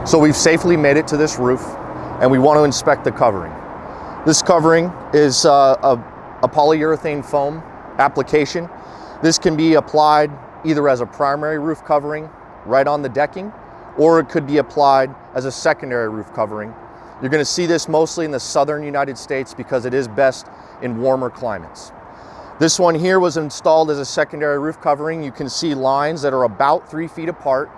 So we've safely made it to this roof and we want to inspect the covering. This covering is a polyurethane foam application. This can be applied either as a primary roof covering right on the decking, or it could be applied as a secondary roof covering. You're going to see this mostly in the southern United States because it is best in warmer climates. This one here was installed as a secondary roof covering. You can see lines that are about 3 feet apart,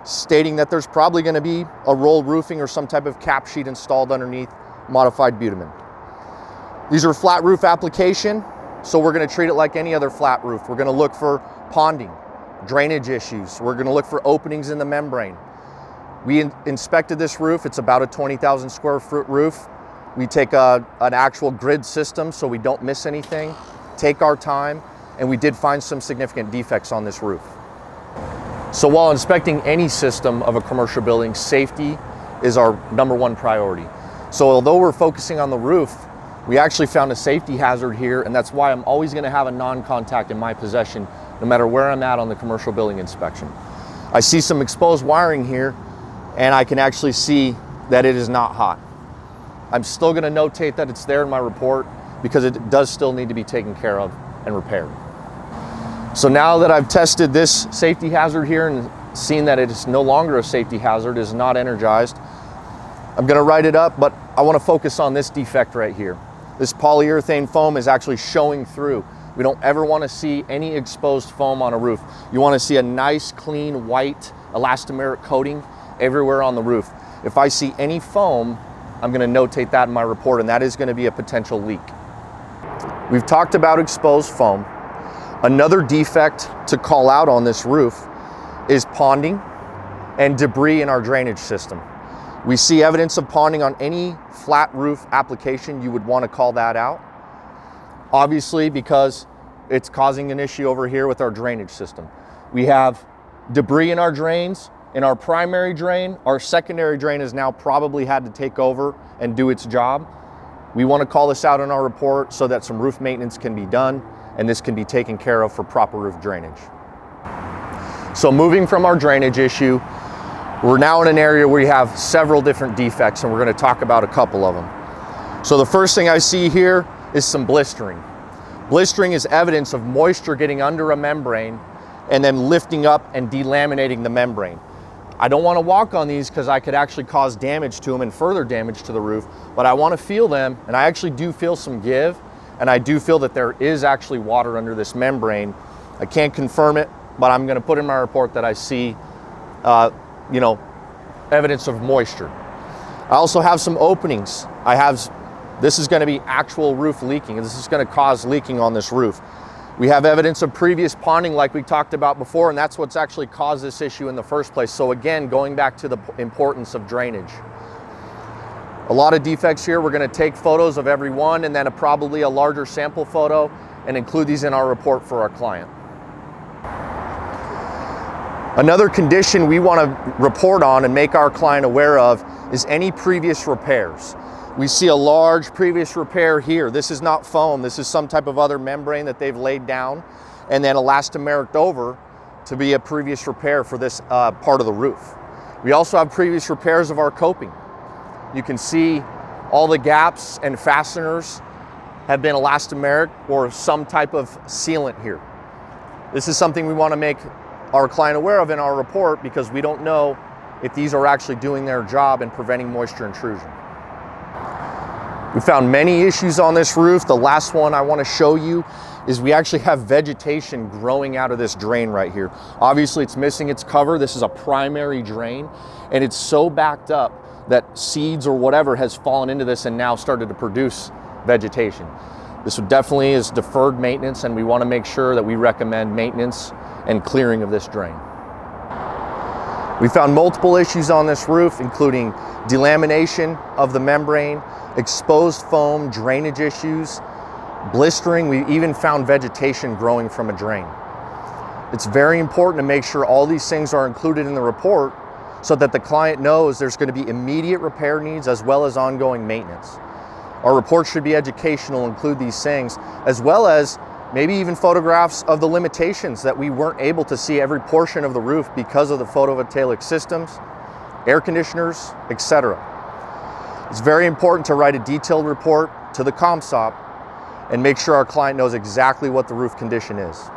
stating that there's probably going to be a rolled roofing or some type of cap sheet installed underneath modified bitumen. These are flat roof application, so we're going to treat it like any other flat roof. We're going to look for ponding, drainage issues. We're going to look for openings in the membrane. We inspected this roof. It's about a 20,000 square foot roof. We take an actual grid system so we don't miss anything, take our time, and we did find some significant defects on this roof. So while inspecting any system of a commercial building, safety is our #1 priority. So although we're focusing on the roof, we actually found a safety hazard here, and that's why I'm always going to have a non-contact in my possession no matter where I'm at on the commercial building inspection. I see some exposed wiring here, and I can actually see that it is not hot. I'm still going to notate that it's there in my report because it does still need to be taken care of and repaired. So now that I've tested this safety hazard here and seen that it is no longer a safety hazard, it is not energized, I'm going to write it up, but I want to focus on this defect right here. This polyurethane foam is actually showing through. We don't ever want to see any exposed foam on a roof. You want to see a nice, clean, white elastomeric coating everywhere on the roof. If I see any foam, I'm going to notate that in my report, and that is going to be a potential leak. We've talked about exposed foam. Another defect to call out on this roof is ponding and debris in our drainage system. We see evidence of ponding on any flat roof application. You would want to call that out, obviously, because it's causing an issue over here with our drainage system. We have debris in our drains. In our primary drain, our secondary drain has now probably had to take over and do its job. We want to call this out in our report so that some roof maintenance can be done and this can be taken care of for proper roof drainage. So moving from our drainage issue, we're now in an area where we have several different defects, and we're going to talk about a couple of them. So the first thing I see here is some blistering. Blistering is evidence of moisture getting under a membrane and then lifting up and delaminating the membrane. I don't want to walk on these because I could actually cause damage to them and further damage to the roof, but I want to feel them, and I actually do feel some give, and I do feel that there is actually water under this membrane. I can't confirm it, but I'm going to put in my report that I see evidence of moisture. I also have some openings. This is going to be actual roof leaking, and this is going to cause leaking on this roof. We have evidence of previous ponding like we talked about before, and that's what's actually caused this issue in the first place. So again, going back to the importance of drainage. A lot of defects here. We're going to take photos of every one and then probably a larger sample photo and include these in our report for our client. Another condition we want to report on and make our client aware of is any previous repairs. We see a large previous repair here. This is not foam. This is some type of other membrane that they've laid down and then elastomeric over to be a previous repair for this part of the roof. We also have previous repairs of our coping. You can see all the gaps and fasteners have been elastomeric or some type of sealant here. This is something we want to make our client aware of in our report because we don't know if these are actually doing their job in preventing moisture intrusion. We found many issues on this roof. The last one I want to show you is we actually have vegetation growing out of this drain right here. Obviously it's missing its cover. This is a primary drain and it's so backed up that seeds or whatever has fallen into this and now started to produce vegetation. This definitely is deferred maintenance, and we want to make sure that we recommend maintenance and clearing of this drain. We found multiple issues on this roof, including delamination of the membrane, exposed foam, drainage issues, blistering. We even found vegetation growing from a drain. It's very important to make sure all these things are included in the report so that the client knows there's going to be immediate repair needs as well as ongoing maintenance. Our report should be educational, include these things, as well as maybe even photographs of the limitations that we weren't able to see every portion of the roof because of the photovoltaic systems air conditioners, etc. It's very important to write a detailed report to the CommStop and make sure our client knows exactly what the roof condition is.